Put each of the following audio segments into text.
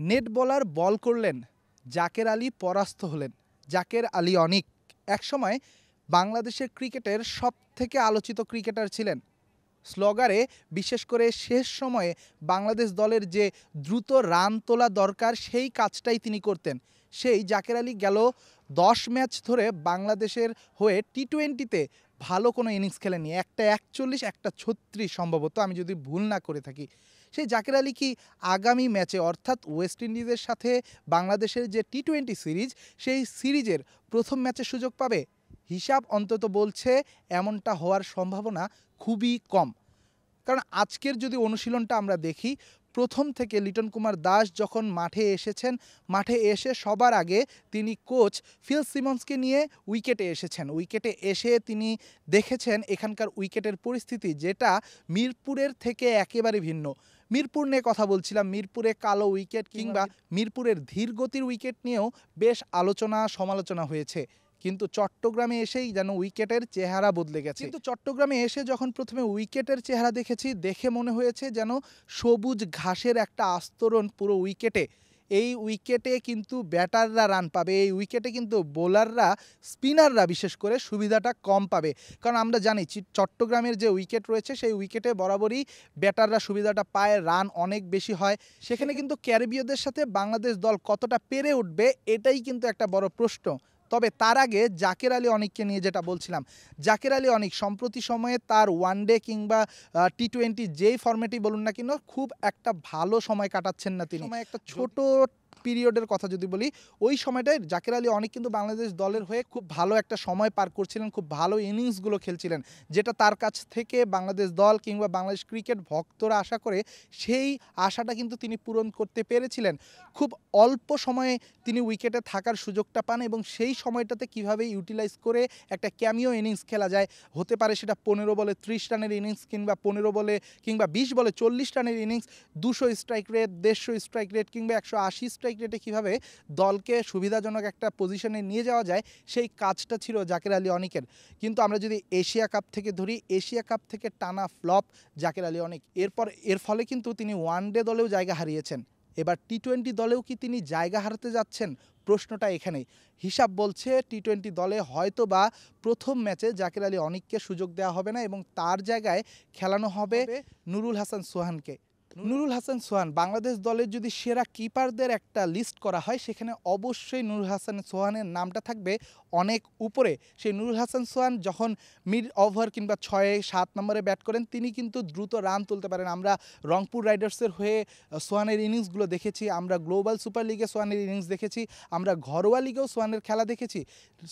Net bowler ball করলেন, জাকের আলী পরাস্ত হলেন। জাকের আলী অনিক একসময় বাংলাদেশের ক্রিকেটের সবথেকে আলোচিত ক্রিকেটার ছিলেন। স্লগারে বিশেষ করে শেষ সময়ে বাংলাদেশ দলের যে দ্রুত রান তোলা দরকার সেই কাজটাই তিনি করতেন। সেই জাকের আলী গেল ১০ ম্যাচ ধরে বাংলাদেশের হয়ে টি-টোয়েন্টিতে ভালো কোনো ইনিংস খেলেনি। একটা ৪১, একটা ৩৬ সম্ভবত, আমি যদি ভুল না করে থাকি। সেই জাকের আলী কি আগামী ম্যাচে অর্থাৎ ওয়েস্ট ইন্ডিজের সাথে বাংলাদেশের যে টি-টোয়েন্টি সিরিজ, সেই সিরিজের প্রথম ম্যাচে সুযোগ পাবে? হিসাব অন্তত বলছে এমনটা হওয়ার সম্ভাবনা খুবই কম। কারণ আজকের যদি অনুশীলনটা আমরা দেখি, প্রথম থেকে লিটন কুমার দাস যখন মাঠে এসেছেন, মাঠে এসে সবার আগে তিনি কোচ ফিল সিমন্সকে নিয়ে উইকেটে এসেছেন। উইকেটে এসে তিনি দেখেছেন এখানকার উইকেটের পরিস্থিতি, যেটা মিরপুরের থেকে একেবারে ভিন্ন। মিরপুর নিয়ে কথা বলছিলাম, মিরপুরে কালো উইকেট কিংবা মিরপুরের ধীর গতির উইকেট নিয়েও বেশ আলোচনা সমালোচনা হয়েছে। কিন্তু চট্টগ্রামে এসেই যেন উইকেটের চেহারা বদলে গেছে। কিন্তু চট্টগ্রামে এসে যখন প্রথমে উইকেটের চেহারা দেখেছি, দেখে মনে হয়েছে যেন সবুজ ঘাসের একটা আস্তরণ পুরো উইকেটে। এই উইকেটে কিন্তু ব্যাটাররা রান পাবে, এই উইকেটে কিন্তু বোলাররা, স্পিনাররা বিশেষ করে সুবিধাটা কম পাবে। কারণ আমরা জানি চট্টগ্রামের যে উইকেট রয়েছে সেই উইকেটে বরাবরই ব্যাটাররা সুবিধাটা পায়, রান অনেক বেশি হয়। সেখানে কিন্তু ক্যারিবীয়দের সাথে বাংলাদেশ দল কতটা পেরে উঠবে এটাই কিন্তু একটা বড় প্রশ্ন। তবে তার আগে জাকের আলী অনিককে নিয়ে যেটা বলছিলাম, জাকের আলী অনিক সম্প্রতি সময়ে তার ওয়ানডে কিংবা টি-টোয়েন্টি যেই ফরম্যাটই বলুন না কেন, খুব একটা ভালো সময় কাটাচ্ছেন না তিনি। একটা ছোট পিরিয়ডের কথা যদি বলি, ওই সময়টায় জাকের আলী অনিক কিন্তু বাংলাদেশ দলের হয়ে খুব ভালো একটা সময় পার করছিলেন, খুব ভালো ইনিংসগুলো খেলছিলেন, যেটা তার কাছ থেকে বাংলাদেশ দল কিংবা বাংলাদেশ ক্রিকেট ভক্তরা আশা করে, সেই আশাটা কিন্তু তিনি পূরণ করতে পেরেছিলেন। খুব অল্প সময়ে তিনি উইকেটে থাকার সুযোগটা পান এবং সেই সময়টাতে কিভাবে ইউটিলাইজ করে একটা ক্যামিও ইনিংস খেলা যায়, হতে পারে সেটা ১৫ বলে ৩০ রানের ইনিংস কিংবা ১৫ বলে কিংবা ২০ বলে ৪০ রানের innings, ২০০ strike rate, ১৫০ strike rate কিংবা ১৮০ স্ট্রাইক রেটে কীভাবে দলকে সুবিধাজনক একটা পজিশনে নিয়ে যাওয়া যায়, সেই কাজটা ছিল জাকের আলী অনিকের। কিন্তু আমরা যদি এশিয়া কাপ থেকে ধরি, এশিয়া কাপ থেকে টানা ফ্লপ জাকের আলী অনিক। এর ফলে কিন্তু তিনি ওয়ানডে দলেও জায়গা হারিয়েছেন। এবার টি-টোয়েন্টি দলেও কি তিনি জায়গা হারাতে যাচ্ছেন? প্রশ্নটা এখানেই। হিসাব বলছে টি-টোয়েন্টি দলে হয়তো বা প্রথম ম্যাচে জাকের আলী অনিককে সুযোগ দেওয়া হবে না এবং তার জায়গায় খেলানো হবে নুরুল হাসান সোহানকে। নুরুল হাসান সোহান, বাংলাদেশ দলের যদি সেরা কিপারদের একটা লিস্ট করা হয়, সেখানে অবশ্যই নুরুল হাসান সোহানের নামটা থাকবে অনেক উপরে। সেই নুরুল হাসান সোহান যখন মিড ওভার কিংবা ৬-৭ নম্বরে ব্যাট করেন, তিনি কিন্তু দ্রুত রান তুলতে পারেন। আমরা রংপুর রাইডার্সের হয়ে সোহানের ইনিংসগুলো দেখেছি, আমরা গ্লোবাল সুপার লিগে সোহানের ইনিংস দেখেছি, আমরা ঘরোয়া লিগেও সোহানের খেলা দেখেছি।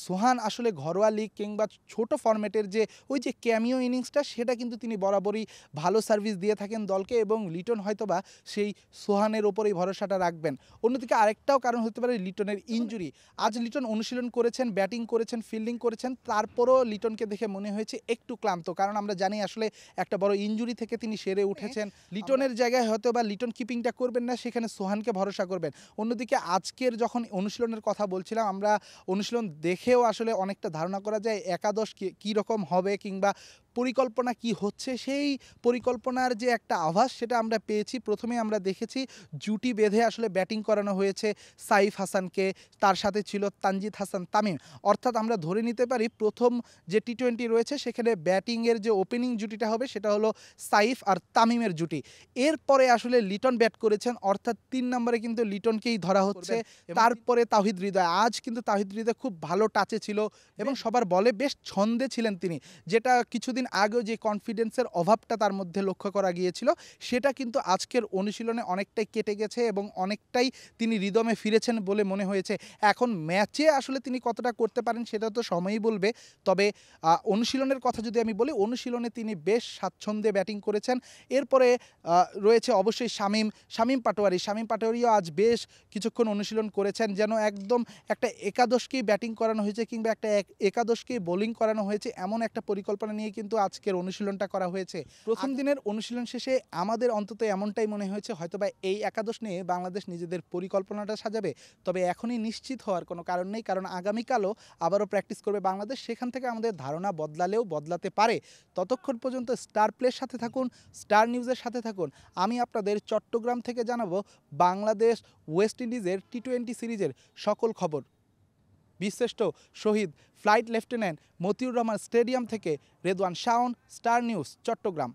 সোহান আসলে ঘরোয়া লিগ কিংবা ছোট ফরম্যাটের যে ওই যে ক্যামিও ইনিংসটা, সেটা কিন্তু তিনি বরাবরই ভালো সার্ভিস দিয়ে থাকেন দলকে, এবং লিটন হয়তোবা সেই সোহানের ওপরেই ভরসাটা রাখবেন। অন্যদিকে আরেকটাও কারণ হতে পারে লিটনের ইনজুরি। আজ লিটন অনুশীলন করেছেন, ব্যাটিং করেছেন, ফিল্ডিং করেছেন, তারপরও লিটনকে দেখে মনে হয়েছে একটু ক্লান্ত। কারণ আমরা জানি আসলে একটা বড় ইনজুরি থেকে তিনি সেরে উঠেছেন। লিটনের জায়গায় হয়তোবা লিটন কিপিংটা করবেন না, সেখানে সোহানকে ভরসা করবেন। অন্যদিকে আজকের যখন অনুশীলনের কথা বলছিলাম, আমরা অনুশীলন দেখেও আসলে অনেকটা ধারণা করা যায় একাদশ কী রকম হবে কিংবা পরিকল্পনা কি হচ্ছে। সেই পরিকল্পনার যে একটা আভাস, সেটা আমরা পেয়েছি। প্রথমে আমরা দেখেছি জুটি বেঁধে আসলে ব্যাটিং করানো হয়েছে সাইফ হাসানকে, তার সাথে ছিল তানজিদ হাসান তামিম। অর্থাৎ আমরা ধরে নিতে পারি প্রথম যে টি-টোয়েন্টি রয়েছে সেখানে ব্যাটিংয়ের যে ওপেনিং জুটিটা হবে সেটা হলো সাইফ আর তামিমের জুটি। এরপরে আসলে লিটন ব্যাট করেছেন, অর্থাৎ ৩ নম্বরে কিন্তু লিটনকেই ধরা হচ্ছে। তারপরে তাওহিদ হৃদয়। আজ কিন্তু তাওহিদ হৃদয় খুব ভালো টাচে ছিল এবং সবার বলে বেশ ছন্দে ছিলেন তিনি, যেটা কিছুদিন আগেও যে কনফিডেন্সের অভাবটা তার মধ্যে লক্ষ্য করা গিয়েছিল, সেটা কিন্তু আজকের অনুশীলনে অনেকটাই কেটে গেছে এবং অনেকটাই তিনি রিদমে ফিরেছেন বলে মনে হয়েছে। এখন ম্যাচে আসলে তিনি কতটা করতে পারেন সেটা তো সময়ই বলবে। তবে অনুশীলনের কথা যদি আমি বলি, অনুশীলনে তিনি বেশ স্বাচ্ছন্দ্যে ব্যাটিং করেছেন। এরপরে রয়েছে অবশ্যই শামীম পাটোয়ারিও আজ বেশ কিছুক্ষণ অনুশীলন করেছেন, যেন একদম একটা একাদশকেই ব্যাটিং করানো হয়েছে কিংবা একটা একাদশকেই বোলিং করানো হয়েছে, এমন একটা পরিকল্পনা নিয়ে কিন্তু কিন্তু আজকের অনুশীলনটা করা হয়েছে। প্রথম দিনের অনুশীলন শেষে আমাদের অন্তত এমনটাই মনে হয়েছে হয়তোবা এই একাদশ নিয়ে বাংলাদেশ নিজেদের পরিকল্পনাটা সাজাবে। তবে এখনই নিশ্চিত হওয়ার কোনো কারণ নেই, কারণ আগামীকালও আবারও প্র্যাকটিস করবে বাংলাদেশ। সেখান থেকে আমাদের ধারণা বদলালেও বদলাতে পারে। ততক্ষণ পর্যন্ত স্টার প্লের সাথে থাকুন, স্টার নিউজের সাথে থাকুন। আমি আপনাদের চট্টগ্রাম থেকে জানাবো বাংলাদেশ ওয়েস্ট ইন্ডিজের টি-20 সিরিজের সকল খবর। বীরশ্রেষ্ঠ শহীদ flight lieutenant Motiur Rahman stadium থেকে রেদওয়ান শাওন, স্টার নিউজ, চট্টগ্রাম।